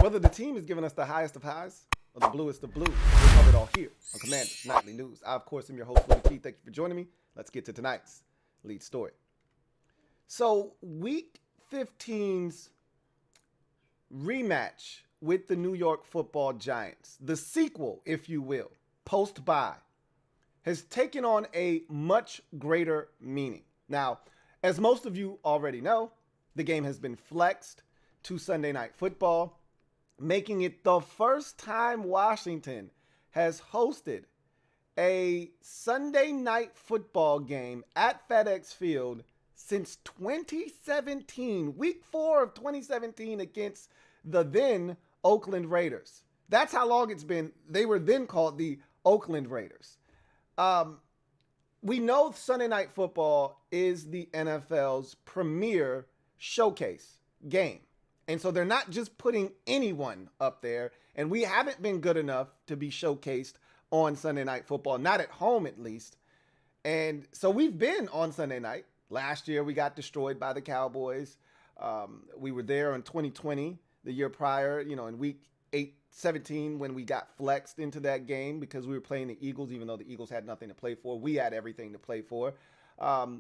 Whether the team is giving us the highest of highs or the bluest of blues, we'll cover it all here on Commanders Nightly News. I, of course, am your host, Louie T. Thank you for joining me. Let's get to tonight's lead story. So, Week 15's rematch with the New York Football Giants, the sequel, if you will, post-bye, has taken on a much greater meaning. Now, as most of you already know, the game has been flexed to Sunday Night Football, making it the first time Washington has hosted a Sunday Night Football game at FedEx Field since 2017, Week 4 of 2017 against the then Oakland Raiders. That's how long it's been. They were then called the Oakland Raiders. We know Sunday Night Football is the NFL's premier showcase game. And so they're not just putting anyone up there. And we haven't been good enough to be showcased on Sunday Night Football, not at home at least. And so we've been on Sunday night. Last year, we got destroyed by the Cowboys. We were there in 2020, the year prior, in week 17 when we got flexed into that game because we were playing the Eagles, even though the Eagles had nothing to play for. We had everything to play for.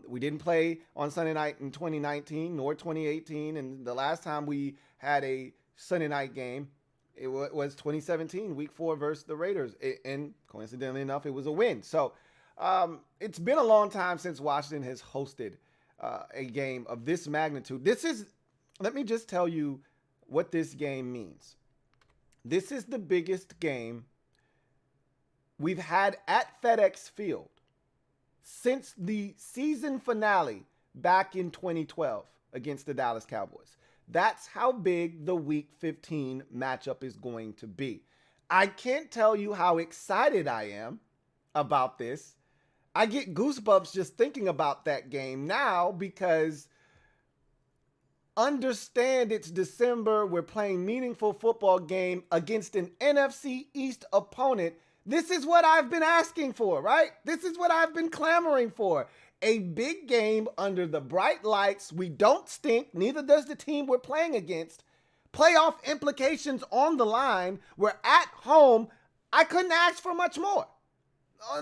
We didn't play on Sunday night in 2019 nor 2018. And the last time we had a Sunday night game, it was 2017, Week 4 versus the Raiders. And coincidentally enough, it was a win. So it's been a long time since Washington has hosted a game of this magnitude. Let me just tell you what this game means. This is the biggest game we've had at FedEx Field since the season finale back in 2012 against the Dallas Cowboys. That's how big the Week 15 matchup is going to be. I can't tell you how excited I am about this. I get goosebumps just thinking about that game now because understand it's December. We're playing meaningful football game against an NFC East opponent. This is what I've been asking for, right? This is what I've been clamoring for. A big game under the bright lights. We don't stink. Neither does the team we're playing against. Playoff implications on the line. We're at home. I couldn't ask for much more.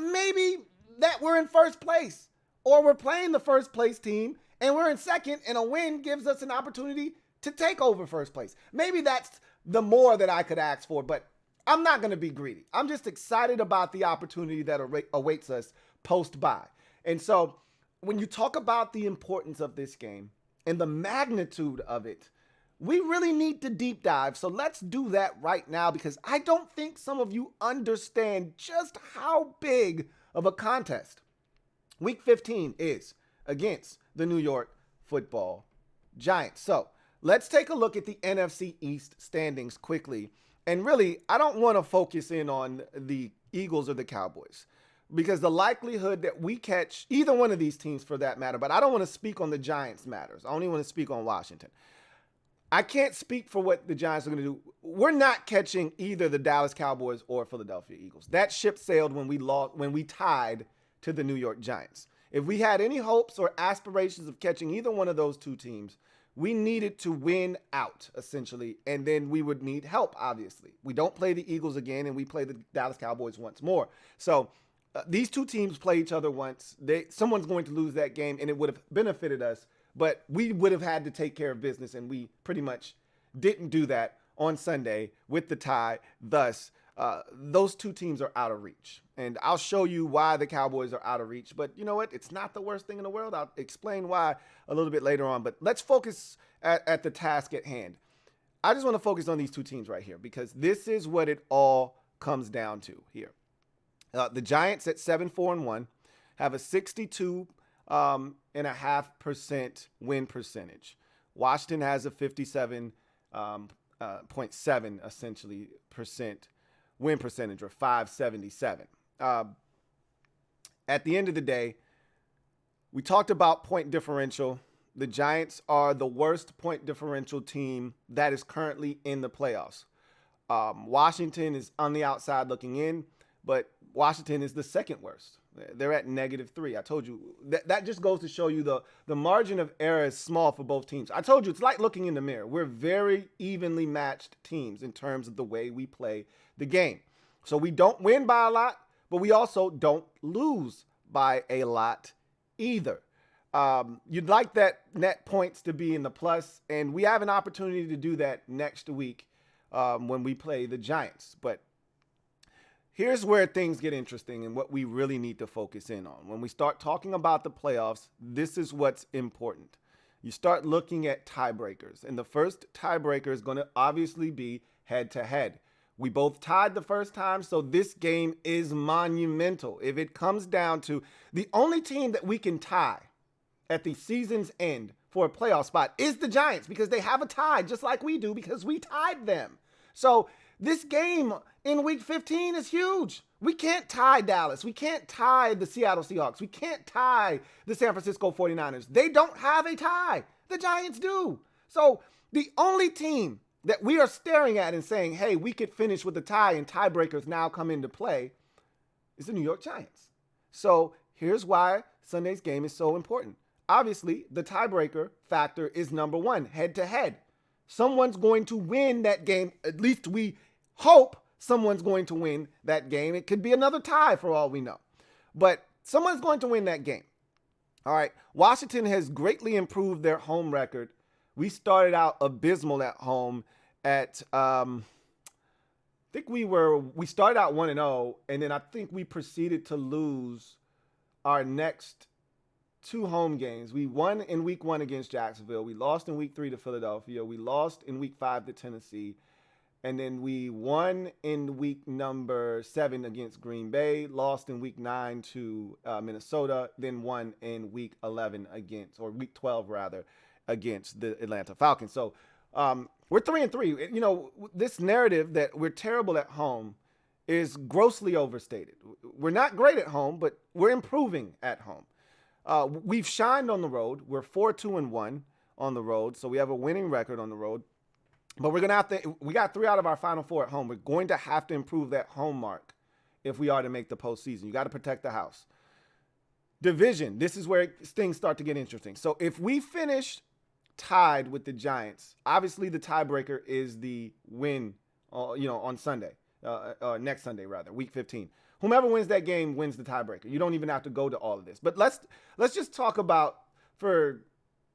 Maybe that we're in first place or we're playing the first place team and we're in second and a win gives us an opportunity to take over first place. Maybe that's the more that I could ask for, but I'm not going to be greedy. I'm just excited about the opportunity that awaits us post-bye. And so when you talk about the importance of this game and the magnitude of it, we really need to deep dive. So let's do that right now because I don't think some of you understand just how big of a contest Week 15 is against the New York Football Giants. So let's take a look at the NFC East standings quickly. And really, I don't want to focus in on the Eagles or the Cowboys because the likelihood that we catch either one of these teams for that matter, but I don't want to speak on the Giants matters. I only want to speak on Washington. I can't speak for what the Giants are going to do. We're not catching either the Dallas Cowboys or Philadelphia Eagles. That ship sailed when we tied to the New York Giants. If we had any hopes or aspirations of catching either one of those two teams, we needed to win out, essentially, and then we would need help, obviously. We don't play the Eagles again, and we play the Dallas Cowboys once more. So these two teams play each other once. Someone's going to lose that game, and it would have benefited us, but we would have had to take care of business, and we pretty much didn't do that on Sunday with the tie. Thus, those two teams are out of reach. And I'll show you why the Cowboys are out of reach. But you know what? It's not the worst thing in the world. I'll explain why a little bit later on. But let's focus at the task at hand. I just want to focus on these two teams right here because this is what it all comes down to here. The Giants at 7-4-1 have a 62.5% win percentage. Washington has a 57.7 essentially percent win percentage, or 577. At the end of the day, we talked about point differential. The Giants are the worst point differential team that is currently in the playoffs. Washington is on the outside looking in, but Washington is the second worst. They're at -3. I told you that just goes to show you the margin of error is small for both teams. I told you it's like looking in the mirror. We're very evenly matched teams in terms of the way we play the game. So we don't win by a lot, but we also don't lose by a lot either. You'd like that net points to be in the plus, and we have an opportunity to do that next week when we play the Giants. But here's where things get interesting and what we really need to focus in on. When we start talking about the playoffs, this is what's important. You start looking at tiebreakers, and the first tiebreaker is going to obviously be head-to-head. We both tied the first time, so this game is monumental. If it comes down to the only team that we can tie at the season's end for a playoff spot is the Giants, because they have a tie just like we do because we tied them. So this game in week 15 is huge. We can't tie Dallas. We can't tie the Seattle Seahawks. We can't tie the San Francisco 49ers. They don't have a tie. The Giants do. So the only team that we are staring at and saying, hey, we could finish with a tie and tiebreakers now come into play is the New York Giants. So here's why Sunday's game is so important. Obviously, the tiebreaker factor is number one, head-to-head. Someone's going to win that game. At least we hope someone's going to win that game. It could be another tie for all we know. But someone's going to win that game. All right. Washington has greatly improved their home record. We started out abysmal at home at, I think we started out 1-0, and then I think we proceeded to lose our next 2 home games. We won in week 1 against Jacksonville. We lost in week 3 to Philadelphia. We lost in week 5 to Tennessee. And then we won in week number 7 against Green Bay, lost in week 9 to Minnesota, then won in week 11 against, or week 12 rather, against the Atlanta Falcons. So we're 3-3. You know, this narrative that we're terrible at home is grossly overstated. We're not great at home, but we're improving at home. We've shined on the road. We're 4-2-1 on the road, so we have a winning record on the road. But we're gonna have to. We got 3 out of our final 4 at home. We're going to have to improve that home mark if we are to make the postseason. You got to protect the house. Division. This is where things start to get interesting. So if we finish tied with the Giants, obviously the tiebreaker is the win. On Sunday, next Sunday rather, week 15. Whomever wins that game wins the tiebreaker. You don't even have to go to all of this. But let's just talk about, for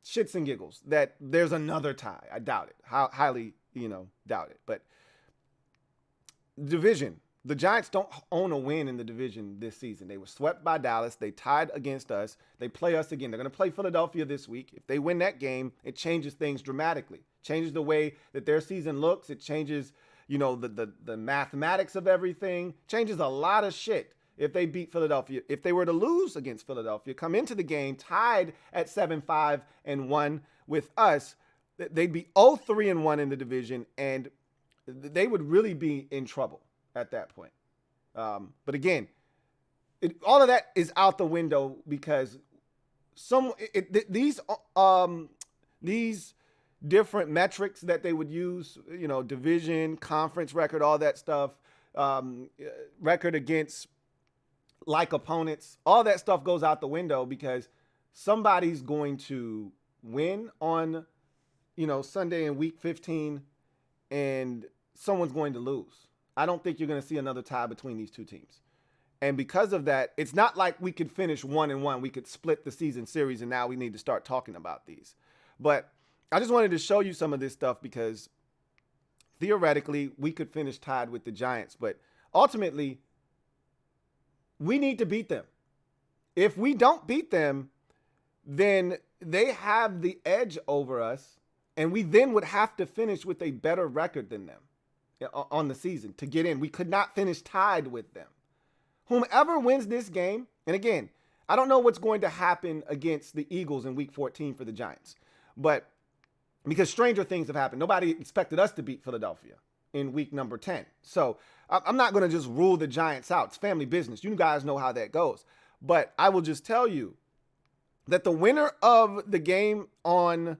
shits and giggles, that there's another tie. I doubt it. Highly, doubt it. But division. The Giants don't own a win in the division this season. They were swept by Dallas. They tied against us. They play us again. They're going to play Philadelphia this week. If they win that game, it changes things dramatically. Changes the way that their season looks. It changes, the mathematics of everything. Changes a lot of shit if they beat Philadelphia. If they were to lose against Philadelphia, come into the game tied at 7-5-1 with us, they'd be 0-3-1 in the division, and they would really be in trouble at that point. But again, all of that is out the window because these different metrics that they would use, division, conference record, all that stuff, record against like opponents, all that stuff goes out the window because somebody's going to win on, Sunday in week 15 and someone's going to lose. I don't think you're going to see another tie between these two teams. And because of that, it's not like we could finish 1-1. We could split the season series and now we need to start talking about these. But I just wanted to show you some of this stuff because theoretically we could finish tied with the Giants, but ultimately we need to beat them. If we don't beat them, then they have the edge over us, and we then would have to finish with a better record than them on the season to get in. We could not finish tied with them. Whomever wins this game, and again, I don't know what's going to happen against the Eagles in week 14 for the Giants, but because stranger things have happened. Nobody expected us to beat Philadelphia in week number 10. So I'm not going to just rule the Giants out. It's family business. You guys know how that goes. But I will just tell you that the winner of the game on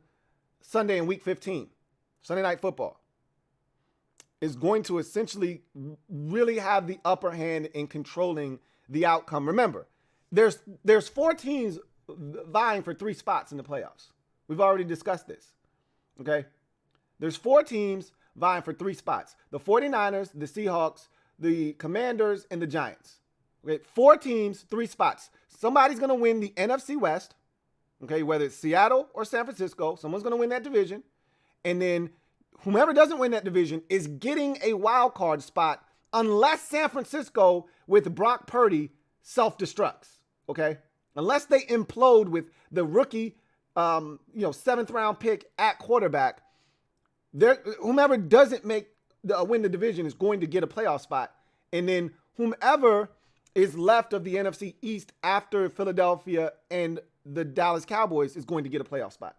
Sunday in week 15, Sunday Night Football, is going to essentially really have the upper hand in controlling the outcome. Remember, there's 4 teams vying for 3 spots in the playoffs. We've already discussed this. Okay? There's 4 teams vying for 3 spots. The 49ers, the Seahawks, the Commanders, and the Giants. Okay? 4 teams, 3 spots. Somebody's going to win the NFC West. Okay? Whether it's Seattle or San Francisco, someone's going to win that division. And then whomever doesn't win that division is getting a wild card spot unless San Francisco with Brock Purdy self-destructs. Okay? Unless they implode with the rookie 7th round pick at quarterback, whomever doesn't win the division is going to get a playoff spot. And then whomever is left of the NFC East after Philadelphia and the Dallas Cowboys is going to get a playoff spot.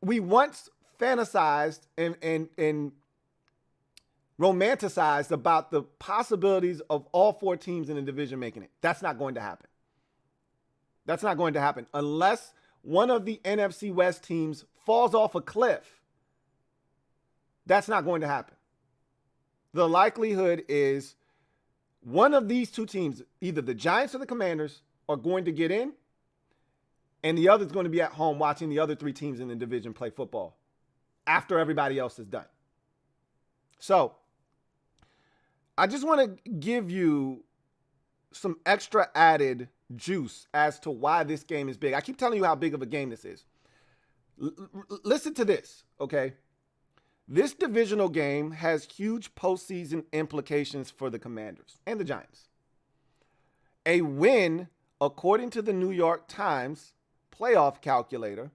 We once fantasized and romanticized about the possibilities of all 4 teams in the division making it. That's not going to happen. That's not going to happen unless one of the NFC West teams falls off a cliff. That's not going to happen. The likelihood is one of these 2 teams, either the Giants or the Commanders, are going to get in, and the other is going to be at home watching the other 3 teams in the division play football after everybody else is done. So I just want to give you some extra added juice as to why this game is big. I keep telling you how big of a game this is. Listen to this, okay? This divisional game has huge postseason implications for the Commanders and the Giants. A win, according to the New York Times playoff calculator,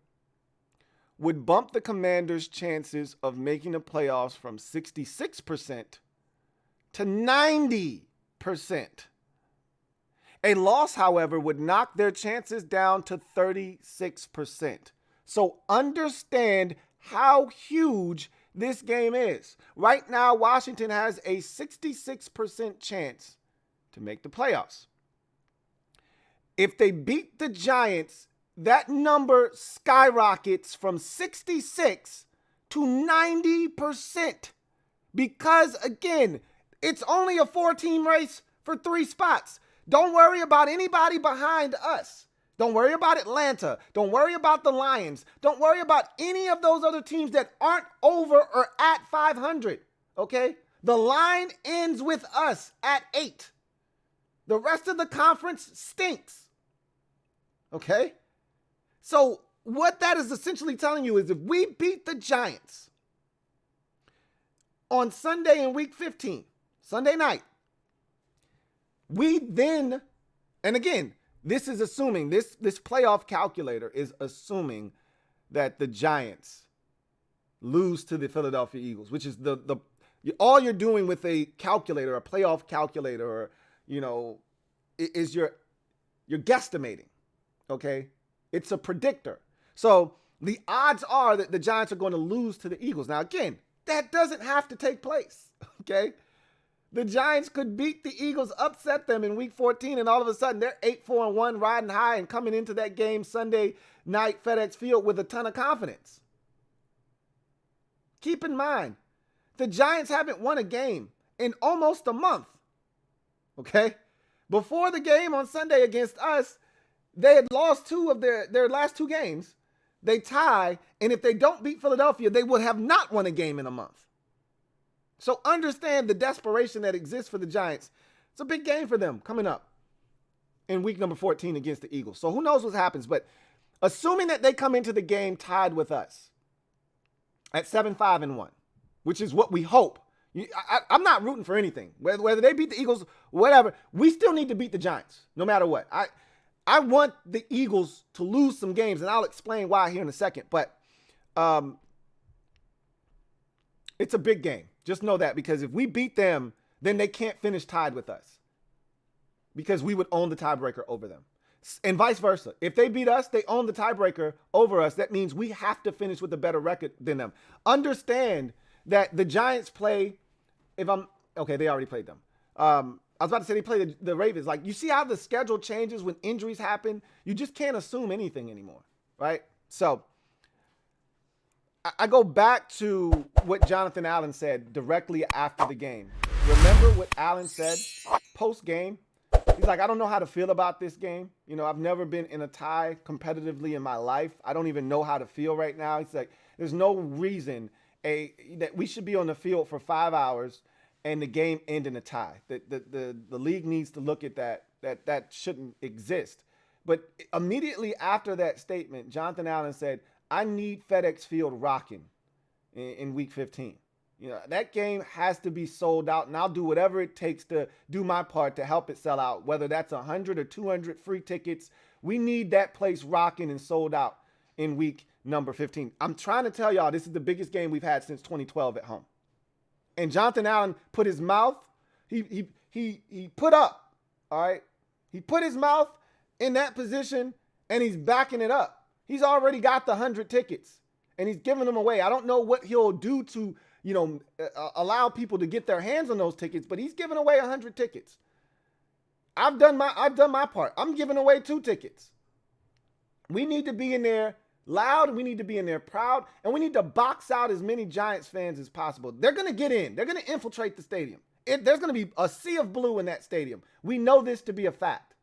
would bump the Commanders' chances of making the playoffs from 66% to 90%. A loss, however, would knock their chances down to 36%. So understand how huge this game is. Right now, Washington has a 66% chance to make the playoffs. If they beat the Giants, that number skyrockets from 66 to 90%. Because, again, it's only a 4-team race for 3 spots. Don't worry about anybody behind us. Don't worry about Atlanta. Don't worry about the Lions. Don't worry about any of those other teams that aren't over or at 500, okay? The line ends with us at 8. The rest of the conference stinks, okay? So what that is essentially telling you is if we beat the Giants on Sunday in week 15, Sunday night, we then, and again, this is assuming, this playoff calculator is assuming that the Giants lose to the Philadelphia Eagles, which is all you're doing with a calculator, a playoff calculator, or, is you're guesstimating, okay? It's a predictor. So the odds are that the Giants are going to lose to the Eagles. Now, again, that doesn't have to take place, okay? The Giants could beat the Eagles, upset them in week 14, and all of a sudden they're 8-4-1, riding high and coming into that game Sunday night FedEx Field with a ton of confidence. Keep in mind, the Giants haven't won a game in almost a month, okay? Before the game on Sunday against us, they had lost 2 of their last 2 games. They tie, and if they don't beat Philadelphia, they would have not won a game in a month. So understand the desperation that exists for the Giants. It's a big game for them coming up in week number 14 against the Eagles. So who knows what happens, but assuming that they come into the game tied with us at 7-5-1, which is what we hope. I'm not rooting for anything. Whether they beat the Eagles, whatever, we still need to beat the Giants, no matter what. I want the Eagles to lose some games, and I'll explain why here in a second. But it's a big game. Just know that, because if we beat them, then they can't finish tied with us, because we would own the tiebreaker over them. And vice versa. If they beat us, they own the tiebreaker over us. That means we have to finish with a better record than them. Understand that the Giants play, they already played them. I was about to say they play the Ravens. Like, you see how the schedule changes when injuries happen? You just can't assume anything anymore, right? So I go back to what Jonathan Allen said directly after the game. Remember what Allen said post-game? He's like, I don't know how to feel about this game. You know, I've never been in a tie competitively in my life. I don't even know how to feel right now. He's like, there's no reason that we should be on the field for 5 hours and the game end in a tie. The league needs to look at that. That shouldn't exist. But immediately after that statement, Jonathan Allen said, I need FedEx Field rocking in week 15. You know, that game has to be sold out, and I'll do whatever it takes to do my part to help it sell out, whether that's 100 or 200 free tickets. We need that place rocking and sold out in week number 15. I'm trying to tell y'all, this is the biggest game we've had since 2012 at home. And Jonathan Allen put his mouth, he put up, all right? He put his mouth in that position, and he's backing it up. He's already got the 100 tickets, and he's giving them away. I don't know what he'll do to, you know, allow people to get their hands on those tickets, but he's giving away 100 tickets. I've done my part. I'm giving away 2 tickets. We need to be in there loud. We need to be in there proud, and we need to box out as many Giants fans as possible. They're going to get in. They're going to infiltrate the stadium. There's going to be a sea of blue in that stadium. We know this to be a fact.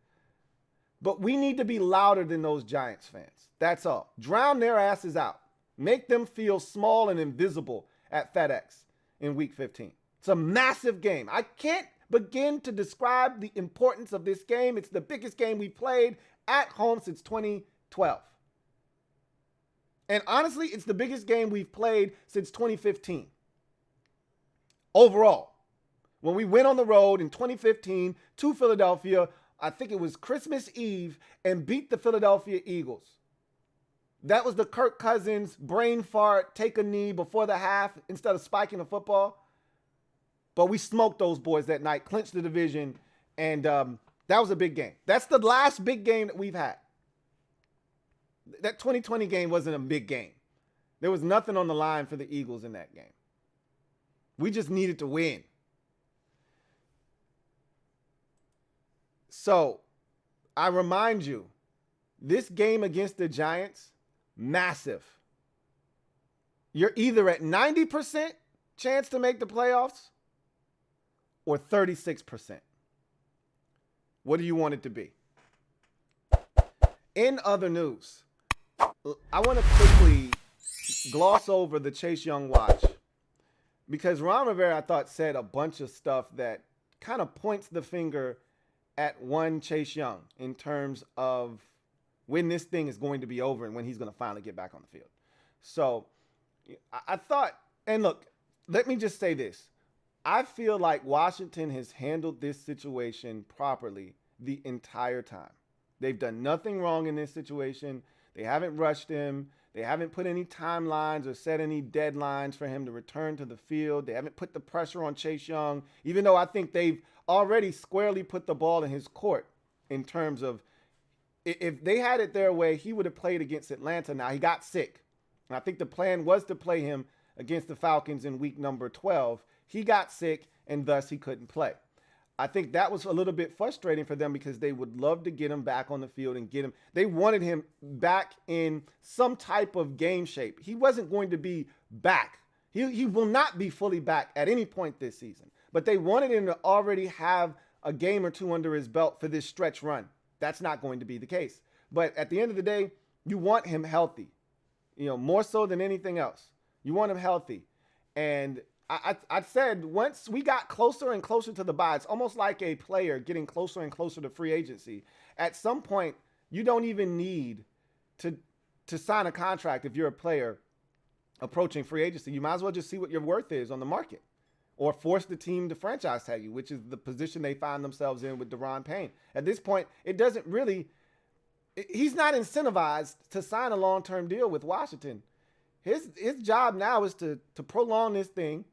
But we need to be louder than those Giants fans. That's all. Drown their asses out. Make them feel small and invisible at FedEx in week 15. It's a massive game. I can't begin to describe the importance of this game. It's the biggest game we played at home since 2012. And honestly, it's the biggest game we've played since 2015. Overall. When we went on the road in 2015 to Philadelphia, I think it was Christmas Eve, and beat the Philadelphia Eagles. That was the Kirk Cousins brain fart, take a knee before the half instead of spiking the football. But we smoked those boys that night, clinched the division, and that was a big game. That's the last big game that we've had. That 2020 game wasn't a big game. There was nothing on the line for the Eagles in that game. We just needed to win. So, I remind you, this game against the Giants, massive. You're either at 90% chance to make the playoffs or 36%. What do you want it to be? In other news, I want to quickly gloss over the Chase Young watch because Ron Rivera, I thought, said a bunch of stuff that kind of points the finger at one Chase Young in terms of when this thing is going to be over and when he's going to finally get back on the field. So I thought, and look, let me just say this. I feel like Washington has handled this situation properly the entire time. They've done nothing wrong in this situation. They haven't rushed him. They haven't put any timelines or set any deadlines for him to return to the field. They haven't put the pressure on Chase Young, even though I think they've already squarely put the ball in his court in terms of if they had it their way, he would have played against Atlanta. Now, he got sick. And I think the plan was to play him against the Falcons in week number 12. He got sick, and thus he couldn't play. I think that was a little bit frustrating for them because they would love to get him back on the field and get him. They wanted him back in some type of game shape. He wasn't going to be back. He will not be fully back at any point this season. But they wanted him to already have a game or two under his belt for this stretch run. That's not going to be the case. But at the end of the day, you want him healthy, more so than anything else. You want him healthy. And I said once we got closer and closer to the bye, it's almost like a player getting closer and closer to free agency. At some point, you don't even need to sign a contract if you're a player approaching free agency. You might as well just see what your worth is on the market or force the team to franchise tag you, which is the position they find themselves in with Daron Payne. At this point, it doesn't really – he's not incentivized to sign a long-term deal with Washington. His job now is to prolong this thing,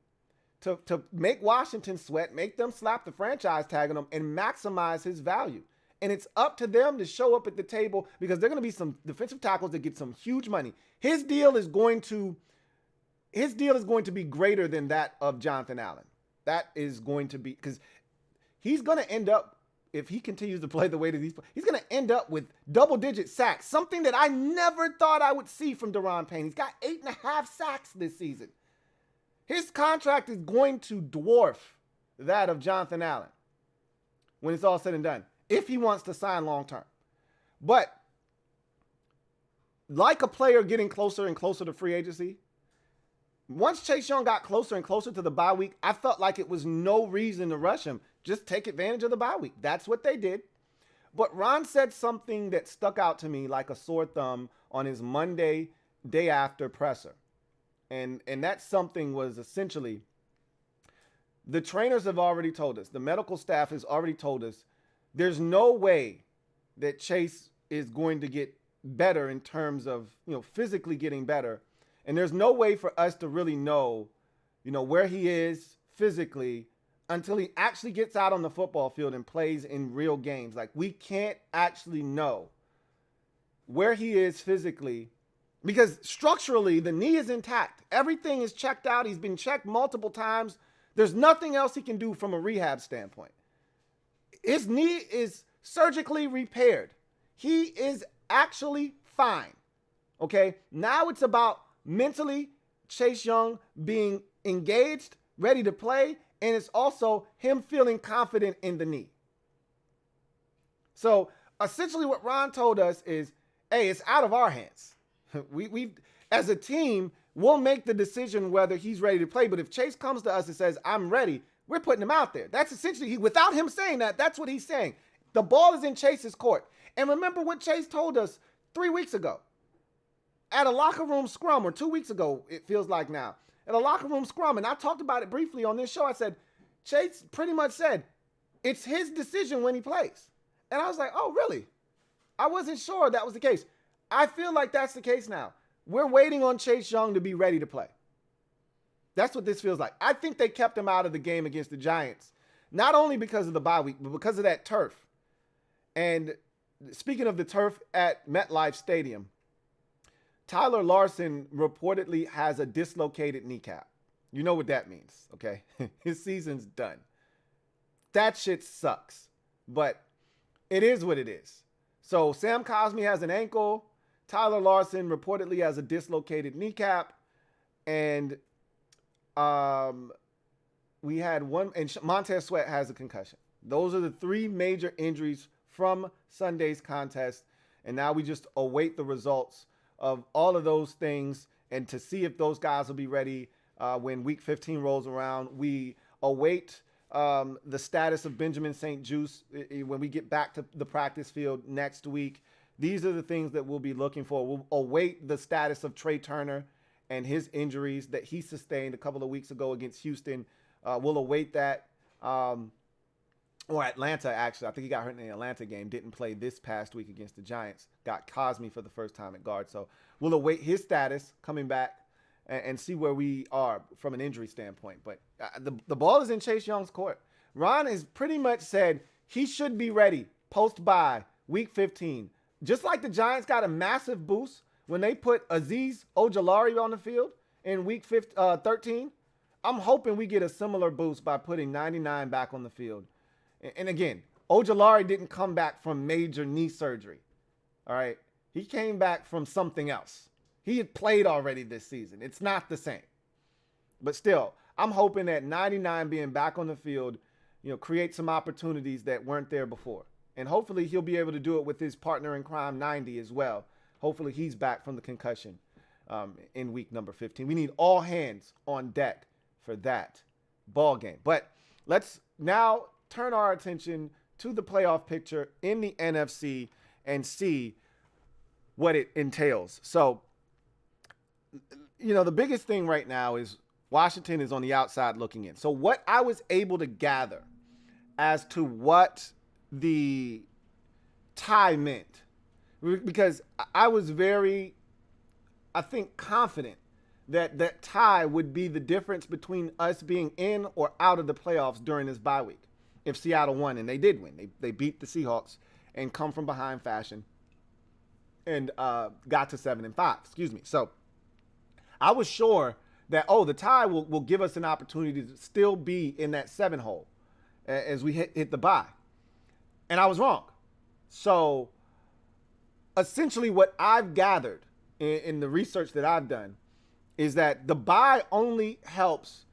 to make Washington sweat, make them slap the franchise tag on him, and maximize his value. And it's up to them to show up at the table because they're going to be some defensive tackles that get some huge money. His deal is going to be greater than that of Jonathan Allen. That is going to be because he's going to end up, if he continues to play the way that he's going to end up with double-digit sacks, something that I never thought I would see from Daron Payne. He's got 8.5 sacks this season. His contract is going to dwarf that of Jonathan Allen when it's all said and done. if he wants to sign long term. But like a player getting closer and closer to free agency, once Chase Young got closer and closer to the bye week, I felt like it was no reason to rush him. Just take advantage of the bye week. That's what they did. But Ron said something that stuck out to me like a sore thumb on his Monday day after presser. And that something was essentially, the trainers have already told us, the medical staff has already told us, there's no way that Chase is going to get better in terms of, physically getting better. And there's no way for us to really know, where he is physically until he actually gets out on the football field and plays in real games. Like, we can't actually know where he is physically because structurally the knee is intact. Everything is checked out. He's been checked multiple times. There's nothing else he can do from a rehab standpoint. His knee is surgically repaired. He is actually fine. Okay? Now it's about mentally Chase Young being engaged, ready to play, and it's also him feeling confident in the knee. So essentially what Ron told us is, hey, it's out of our hands. We as a team, we'll make the decision whether he's ready to play. But if Chase comes to us and says, I'm ready, we're putting him out there. That's essentially, without him saying that, that's what he's saying. The ball is in Chase's court. And remember what Chase told us 3 weeks ago at a locker room scrum, or 2 weeks ago, it feels like now, at a locker room scrum. And I talked about it briefly on this show. I said, Chase pretty much said, it's his decision when he plays. And I was like, oh, really? I wasn't sure that was the case. I feel like that's the case now. We're waiting on Chase Young to be ready to play. That's what this feels like. I think they kept him out of the game against the Giants, not only because of the bye week, but because of that turf. And speaking of the turf at MetLife Stadium, Tyler Larson reportedly has a dislocated kneecap. You know what that means, okay? His season's done. That shit sucks, but it is what it is. So Sam Cosmi has an ankle. Tyler Larson reportedly has a dislocated kneecap. And we had one, and Montez Sweat has a concussion. Those are the three major injuries from Sunday's contest. And now we just await the results of all of those things and to see if those guys will be ready when week 15 rolls around. We await the status of Benjamin St-Juste when we get back to the practice field next week. These are the things that we'll be looking for. We'll await the status of Trey Turner and his injuries that he sustained a couple of weeks ago against Houston. We'll await that. Or Atlanta, actually. I think he got hurt in the Atlanta game. Didn't play this past week against the Giants. Got Cosmi for the first time at guard. So we'll await his status coming back and see where we are from an injury standpoint. But the ball is in Chase Young's court. Ron has pretty much said he should be ready post-bye week 15. Just like the Giants got a massive boost when they put Azeez Ojulari on the field in week 13, I'm hoping we get a similar boost by putting 99 back on the field. And again, Ojulari didn't come back from major knee surgery. All right. He came back from something else. He had played already this season. It's not the same. But still, I'm hoping that 99 being back on the field, creates some opportunities that weren't there before. And hopefully he'll be able to do it with his partner in crime, 90, as well. Hopefully he's back from the concussion in week number 15. We need all hands on deck for that ball game. But let's now turn our attention to the playoff picture in the NFC and see what it entails. So, the biggest thing right now is Washington is on the outside looking in. So what I was able to gather as to what the tie meant, because I was very, I think, confident that that tie would be the difference between us being in or out of the playoffs during this bye week. If Seattle won, and they did win, they beat the Seahawks and come from behind fashion and got to 7-5. So I was sure that, the tie will give us an opportunity to still be in that 7 hole as we hit the bye. And I was wrong. So essentially what I've gathered in the research that I've done is that the bye only helps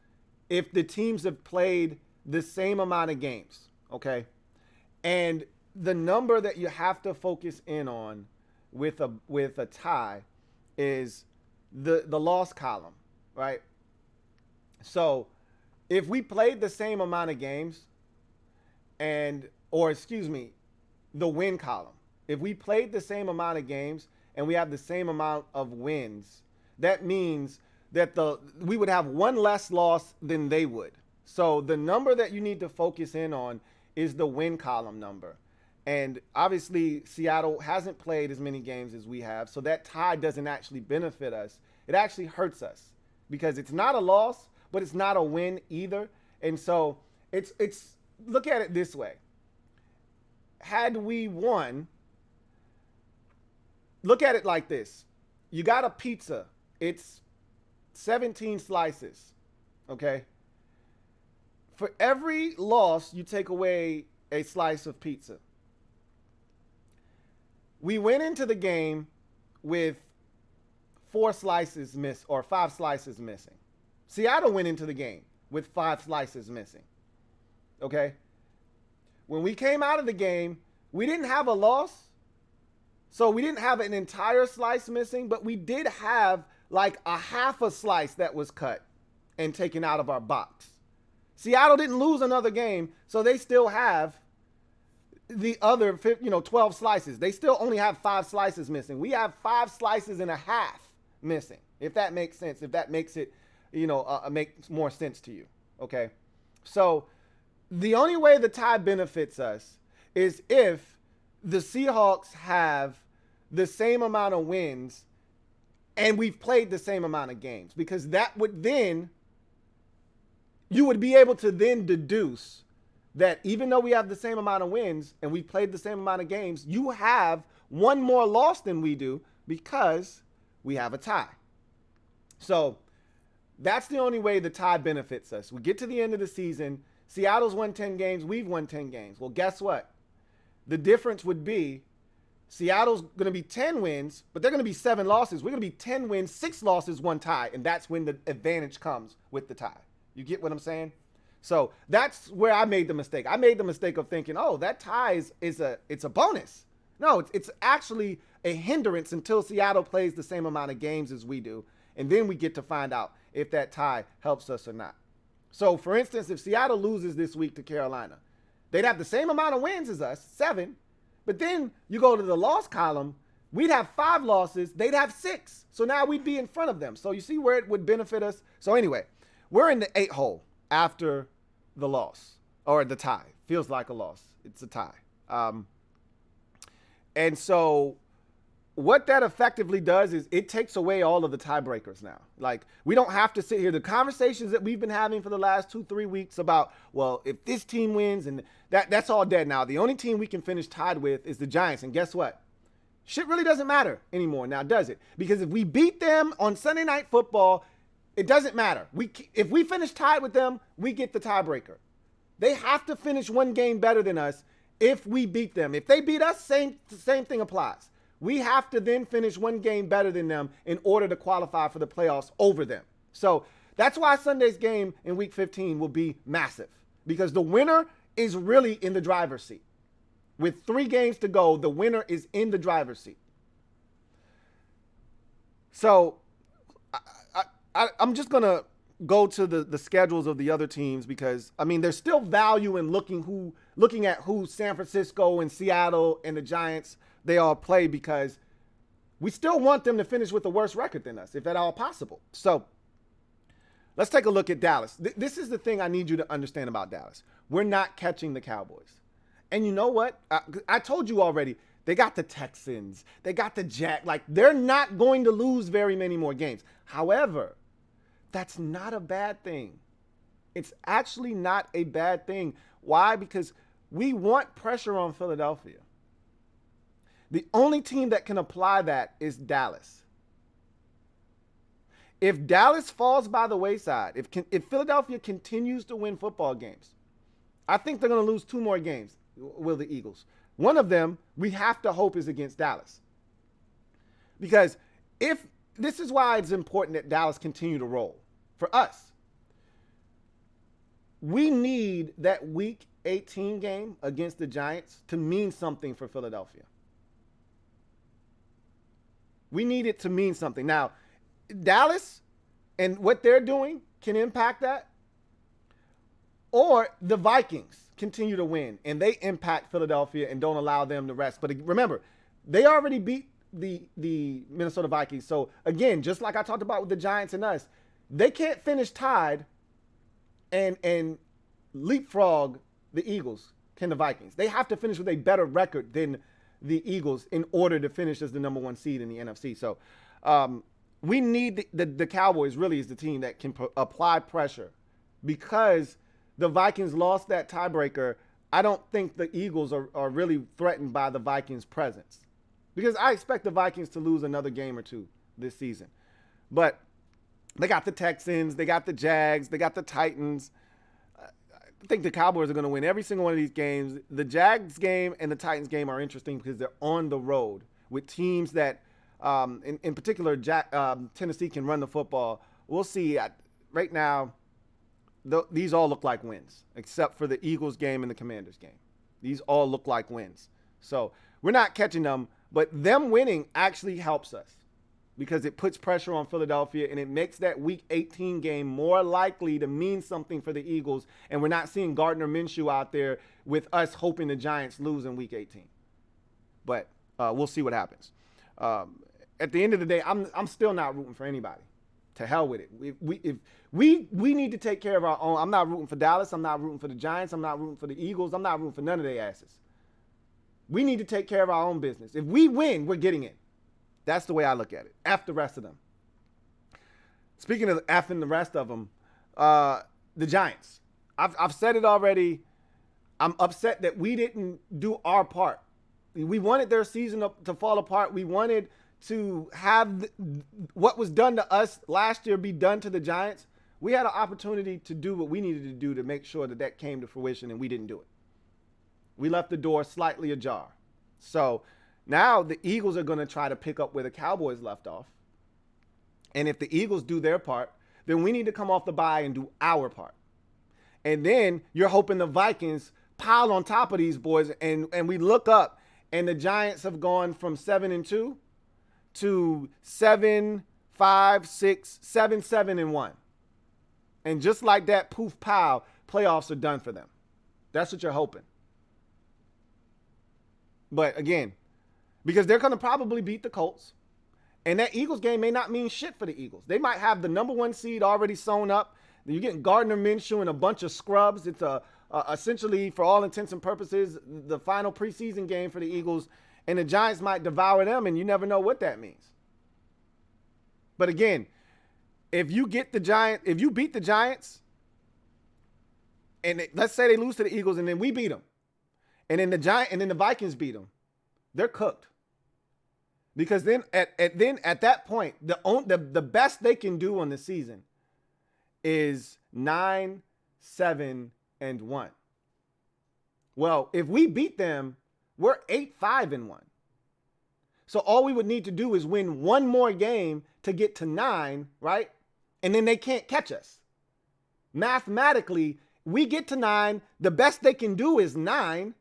if the teams have played the same amount of games, okay? And the number that you have to focus in on with a tie is the loss column, right? So if we played the same amount of games the win column. If we played the same amount of games and we have the same amount of wins, that means that we would have one less loss than they would. So the number that you need to focus in on is the win column number. And obviously, Seattle hasn't played as many games as we have, so that tie doesn't actually benefit us. It actually hurts us because it's not a loss, but it's not a win either. And so it's look at it this way. Had we won, look at it like this. You got a pizza. It's 17 slices, okay? For every loss, you take away a slice of pizza. We went into the game with 5 slices missing. Seattle went into the game with 5 slices missing, okay? When we came out of the game, we didn't have a loss. So we didn't have an entire slice missing, but we did have like a half a slice that was cut and taken out of our box. Seattle didn't lose another game, so they still have the other 12 slices. They still only have 5 slices missing. We have 5 slices and a half missing, if that makes sense, if that makes it, makes more sense to you, okay? So the only way the tie benefits us is if the Seahawks have the same amount of wins and we've played the same amount of games, because that would then, you would be able to then deduce that even though we have the same amount of wins and we played the same amount of games, you have one more loss than we do because we have a tie. So that's the only way the tie benefits us. We get to the end of the season, Seattle's won 10 games, we've won 10 games. Well, guess what? The difference would be Seattle's going to be 10 wins, but they're going to be 7 losses. We're going to be 10 wins, 6 losses, 1 tie, and that's when the advantage comes with the tie. You get what I'm saying? So that's where I made the mistake. I made the mistake of thinking, oh, that tie it's a bonus. No, it's actually a hindrance until Seattle plays the same amount of games as we do, and then we get to find out if that tie helps us or not. So, for instance, if Seattle loses this week to Carolina, they'd have the same amount of wins as us, 7, but then you go to the loss column, we'd have 5 losses, they'd have 6. So now we'd be in front of them. So you see where it would benefit us? So anyway, we're in the 8 hole after the loss, or the tie. Feels like a loss. It's a tie. And so what that effectively does is it takes away all of the tiebreakers now. Like, we don't have to sit here. The conversations that we've been having for the last 2-3 weeks about, well, if this team wins, and that's all dead now. The only team we can finish tied with is the Giants. And guess what? Shit really doesn't matter anymore now, does it? Because if we beat them on Sunday Night Football, it doesn't matter. If we finish tied with them, we get the tiebreaker. They have to finish one game better than us if we beat them. If they beat us, same thing applies. We have to then finish one game better than them in order to qualify for the playoffs over them. So that's why Sunday's game in Week 15 will be massive, because the winner is really in the driver's seat. With 3 games to go, the winner is in the driver's seat. So I'm just going to go to the schedules of the other teams, because, I mean, there's still value in looking at who San Francisco and Seattle and the Giants, they all play, because we still want them to finish with a worse record than us, if at all possible. So let's take a look at Dallas. This is the thing I need you to understand about Dallas. We're not catching the Cowboys. And you know what? I told you already, they got the Texans. They got the Jack. Like, they're not going to lose very many more games. However, that's not a bad thing. It's actually not a bad thing. Why? Because we want pressure on Philadelphia. The only team that can apply that is Dallas. If Dallas falls by the wayside, if Philadelphia continues to win football games, I think they're going to lose 2 more games, will the Eagles. One of them, we have to hope, is against Dallas. Because this is why it's important that Dallas continue to roll. For us, we need that Week 18 game against the Giants to mean something for Philadelphia. We need it to mean something. Now, Dallas and what they're doing can impact that. Or the Vikings continue to win and they impact Philadelphia and don't allow them to rest. But remember, they already beat the Minnesota Vikings. So again, just like I talked about with the Giants and us, they can't finish tied and leapfrog the Eagles, can the Vikings. They have to finish with a better record than the Eagles in order to finish as the number 1 seed in the NFC. So we need the Cowboys really is the team that can apply pressure, because the Vikings lost that tiebreaker. I don't think the Eagles are really threatened by the Vikings' presence, because I expect the Vikings to lose another game or two this season. But they got the Texans, they got the Jags, they got the Titans. I think the Cowboys are going to win every single one of these games. The Jags game and the Titans game are interesting because they're on the road with teams that, in particular, Tennessee can run the football. We'll see. Right now, these all look like wins, except for the Eagles game and the Commanders game. These all look like wins. So we're not catching them, but them winning actually helps us, because it puts pressure on Philadelphia and it makes that Week 18 game more likely to mean something for the Eagles. And we're not seeing Gardner Minshew out there with us hoping the Giants lose in Week 18. But we'll see what happens. At the end of the day, I'm still not rooting for anybody. To hell with it. If we need to take care of our own. I'm not rooting for Dallas. I'm not rooting for the Giants. I'm not rooting for the Eagles. I'm not rooting for none of their asses. We need to take care of our own business. If we win, we're getting in. That's the way I look at it. F the rest of them. Speaking of F and the rest of them, the Giants. I've said it already. I'm upset that we didn't do our part. We wanted their season to fall apart. We wanted to have what was done to us last year be done to the Giants. We had an opportunity to do what we needed to do to make sure that came to fruition, and we didn't do it. We left the door slightly ajar. So now the Eagles are going to try to pick up where the Cowboys left off. And if the Eagles do their part, then we need to come off the bye and do our part. And then you're hoping the Vikings pile on top of these boys, and we look up and the Giants have gone from 7-2 to 7-5, 6, 7-1. And just like that, poof, pow, playoffs are done for them. That's what you're hoping. But again, because they're going to probably beat the Colts, and that Eagles game may not mean shit for the Eagles. They might have the number 1 seed already sewn up. You're getting Gardner Minshew and a bunch of scrubs. It's essentially, for all intents and purposes, the final preseason game for the Eagles. And the Giants might devour them, and you never know what that means. But again, if you beat the Giants, and let's say they lose to the Eagles, and then we beat them, and then the Vikings beat them, they're cooked. Because then at that point, the best they can do on the season is 9-7-1. Well, if we beat them, we're 8-5-1. So all we would need to do is win one more game to get to 9, right? And then they can't catch us. Mathematically, we get to 9. The best they can do is 9.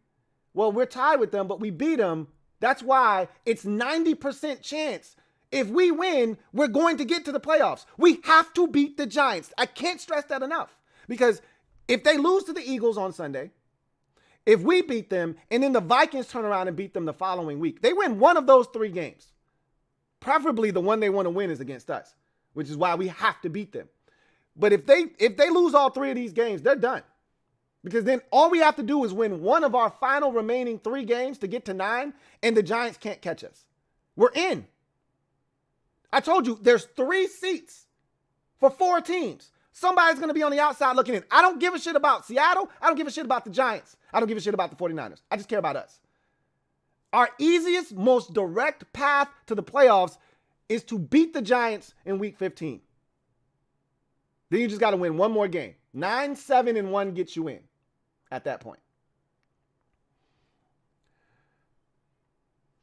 Well, we're tied with them, but we beat them. That's why it's 90% chance. If we win, we're going to get to the playoffs. We have to beat the Giants. I can't stress that enough. Because if they lose to the Eagles on Sunday, if we beat them, and then the Vikings turn around and beat them the following week, they win one of those 3 games. Preferably the one they want to win is against us, which is why we have to beat them. But if they lose all 3 of these games, they're done. Because then all we have to do is win one of our final remaining 3 games to get to 9, and the Giants can't catch us. We're in. I told you, there's 3 seats for 4 teams. Somebody's going to be on the outside looking in. I don't give a shit about Seattle. I don't give a shit about the Giants. I don't give a shit about the 49ers. I just care about us. Our easiest, most direct path to the playoffs is to beat the Giants in Week 15. Then you just got to win one more game. 9-7-1 gets you in at that point.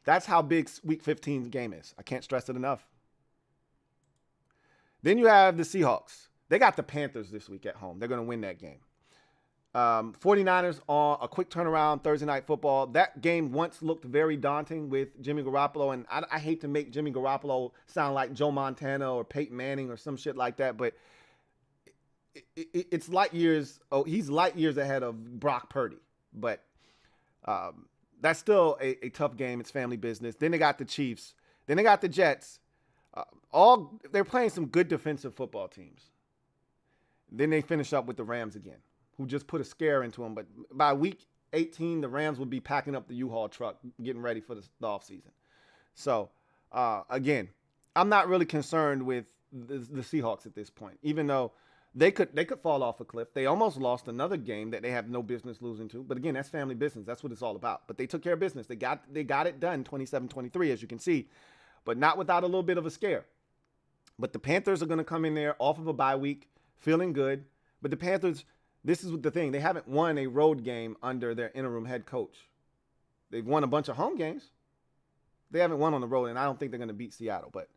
That's how big Week 15 game is. I can't stress it enough. Then you have the Seahawks. They got the Panthers this week at home. They're going to win that game. 49ers on a quick turnaround Thursday night football. That game once looked very daunting with Jimmy Garoppolo, and I hate to make Jimmy Garoppolo sound like Joe Montana or Peyton Manning or some shit like that, but it's light years. Oh, he's light years ahead of Brock Purdy, but that's still a tough game. It's family business. Then they got the Chiefs. Then they got the Jets. They're playing some good defensive football teams. Then they finish up with the Rams again, who just put a scare into them. But by week 18, the Rams would be packing up the U-Haul truck, getting ready for the offseason. So, again, I'm not really concerned with the Seahawks at this point, even though they could fall off a cliff. They almost lost another game that they have no business losing to. But again, that's family business. That's what it's all about. But they took care of business. They got it done 27-23, as you can see, but not without a little bit of a scare. But the Panthers are going to come in there off of a bye week, feeling good. But the Panthers, this is the thing. They haven't won a road game under their interim head coach. They've won a bunch of home games. They haven't won on the road, and I don't think they're going to beat Seattle. But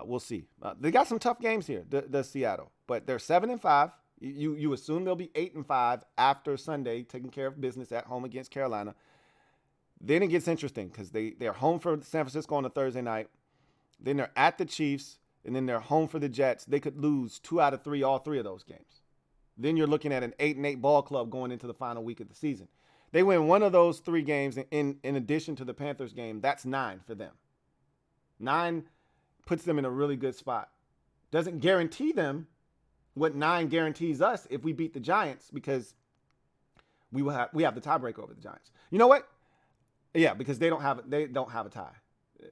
we'll see. They got some tough games here, the Seattle. But they're 7-5. You assume they'll be 8-5 after Sunday, taking care of business at home against Carolina. Then it gets interesting because they're home for San Francisco on a Thursday night. Then they're at the Chiefs. And then they're home for the Jets. They could lose 2 out of 3, all 3 of those games. Then you're looking at an 8-8 ball club going into the final week of the season. They win one of those 3 games in addition to the Panthers game. That's 9 for them. 9 puts them in a really good spot. Doesn't guarantee them what 9 guarantees us if we beat the Giants, because we have the tiebreaker over the Giants. You know what? Yeah, because they don't have a tie.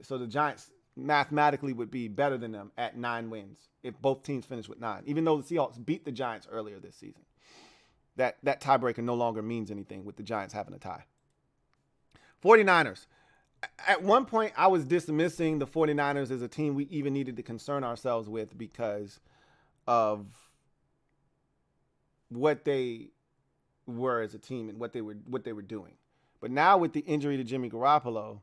So the Giants mathematically would be better than them at 9 wins if both teams finish with 9, even though the Seahawks beat the Giants earlier this season. That tiebreaker no longer means anything with the Giants having a tie. 49ers. At one point, I was dismissing the 49ers as a team we even needed to concern ourselves with because of what they were as a team and what they were doing. But now with the injury to Jimmy Garoppolo,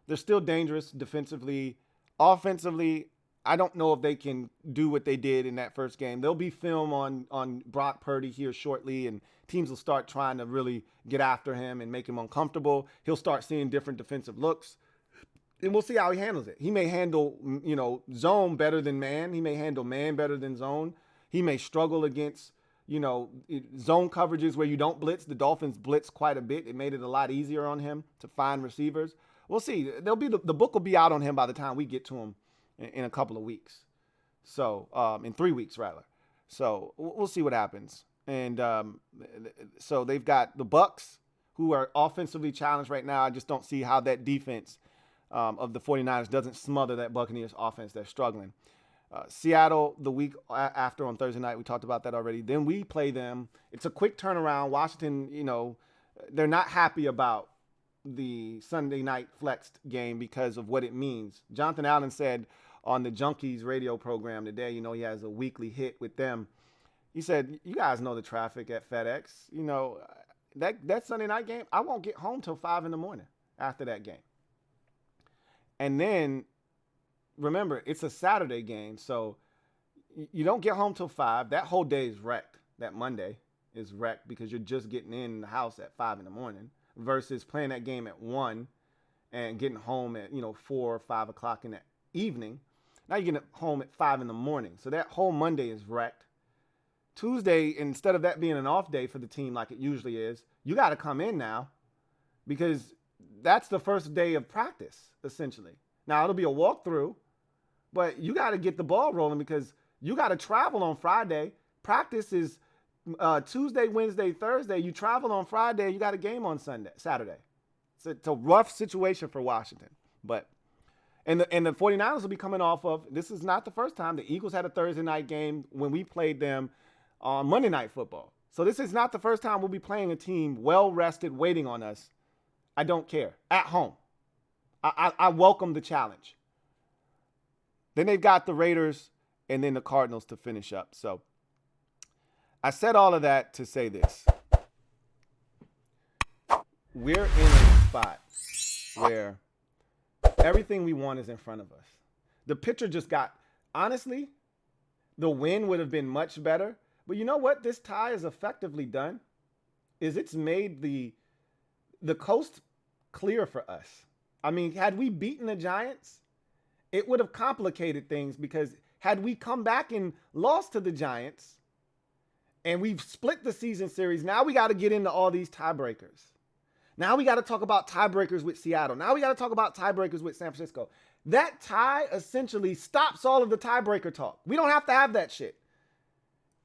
they're still dangerous defensively. Offensively, I don't know if they can do what they did in that first game. There'll be film on Brock Purdy here shortly, and teams will start trying to really get after him and make him uncomfortable. He'll start seeing different defensive looks, and we'll see how he handles it. He may handle, zone better than man. He may handle man better than zone. He may struggle against, zone coverages where you don't blitz. The Dolphins blitz quite a bit. It made it a lot easier on him to find receivers. We'll see. The book will be out on him by the time we get to him in a couple of weeks. So, in 3 weeks, rather. So, we'll see what happens. And so they've got the Bucs, who are offensively challenged right now. I just don't see how that defense of the 49ers doesn't smother that Buccaneers offense that's struggling. Seattle, the week after on Thursday night, we talked about that already. Then we play them. It's a quick turnaround. Washington, they're not happy about the Sunday night flexed game because of what it means. Jonathan Allen said on the Junkies radio program today, he has a weekly hit with them. He said, you guys know the traffic at FedEx. That Sunday night game, I won't get home till 5 in the morning after that game. And then, remember, it's a Saturday game, so you don't get home till 5. That whole day is wrecked. That Monday is wrecked because you're just getting in the house at 5 in the morning. Versus playing that game at 1 and getting home at 4 or 5 o'clock in the evening. Now you're getting home at 5 in the morning. So that whole Monday is wrecked. Tuesday, instead of that being an off day for the team like it usually is, you got to come in now because that's the first day of practice, essentially. Now it'll be a walkthrough, but you got to get the ball rolling because you got to travel on Friday. Practice is Tuesday, Wednesday, Thursday. You travel on Friday. You got a game on Saturday. It's a rough situation for Washington. But and the 49ers will be coming off of, this is not the first time. The Eagles had a Thursday night game when we played them on Monday Night Football. So this is not the first time we'll be playing a team well-rested, waiting on us. I don't care. At home. I welcome the challenge. Then they've got the Raiders and then the Cardinals to finish up. So I said all of that to say this. We're in a spot where everything we want is in front of us. The pitcher just got, honestly, the win would have been much better. But you know what? This tie is effectively done. is it's made the coast clear for us. I mean, had we beaten the Giants, it would have complicated things, because had we come back and lost to the Giants and we've split the season series, now we got to get into all these tiebreakers. Now we got to talk about tiebreakers with Seattle. Now we got to talk about tiebreakers with San Francisco. That tie essentially stops all of the tiebreaker talk. We don't have to have that shit.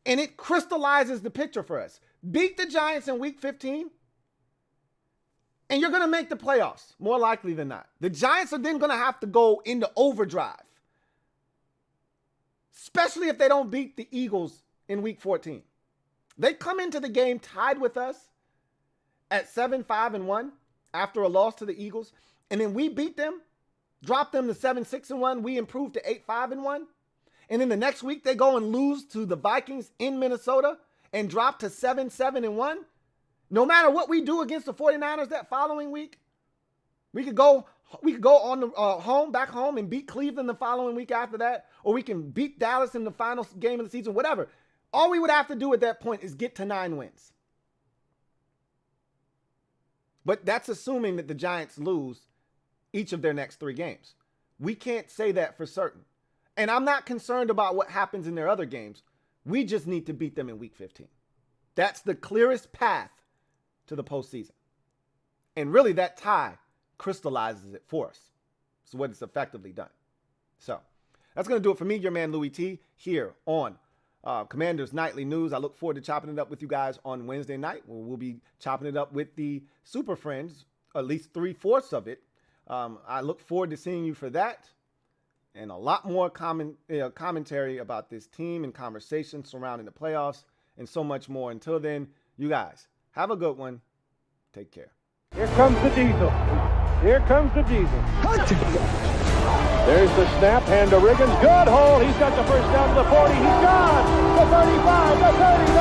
And it crystallizes the picture for us. Beat the Giants in week 15, and you're going to make the playoffs, more likely than not. The Giants are then going to have to go into overdrive, especially if they don't beat the Eagles in week 14. They come into the game tied with us at 7-5-1 after a loss to the Eagles, and then we beat them, drop them to 7-6-1. We improve to 8-5-1. And then the next week they go and lose to the Vikings in Minnesota and drop to 7-7-1. No matter what we do against the 49ers that following week, we could go on the back home and beat Cleveland the following week after that, or we can beat Dallas in the final game of the season, whatever. All we would have to do at that point is get to 9 wins. But that's assuming that the Giants lose each of their next 3 games. We can't say that for certain. And I'm not concerned about what happens in their other games. We just need to beat them in week 15. That's the clearest path to the postseason. And really, that tie crystallizes it for us. It's what it's effectively done. So that's going to do it for me, your man Louie T, here on Commanders Nightly News. I look forward to chopping it up with you guys on Wednesday night, where we'll be chopping it up with the Super Friends, at least 3/4 of it. I look forward to seeing you for that, and a lot more commentary about this team and conversation surrounding the playoffs and so much more. Until then, you guys have a good one. Take care. Here comes the Diesel. Here comes the Diesel. There's the snap, hand to Riggins. Good hole. He's got the first down to the 40. He's gone. The 35, the 30.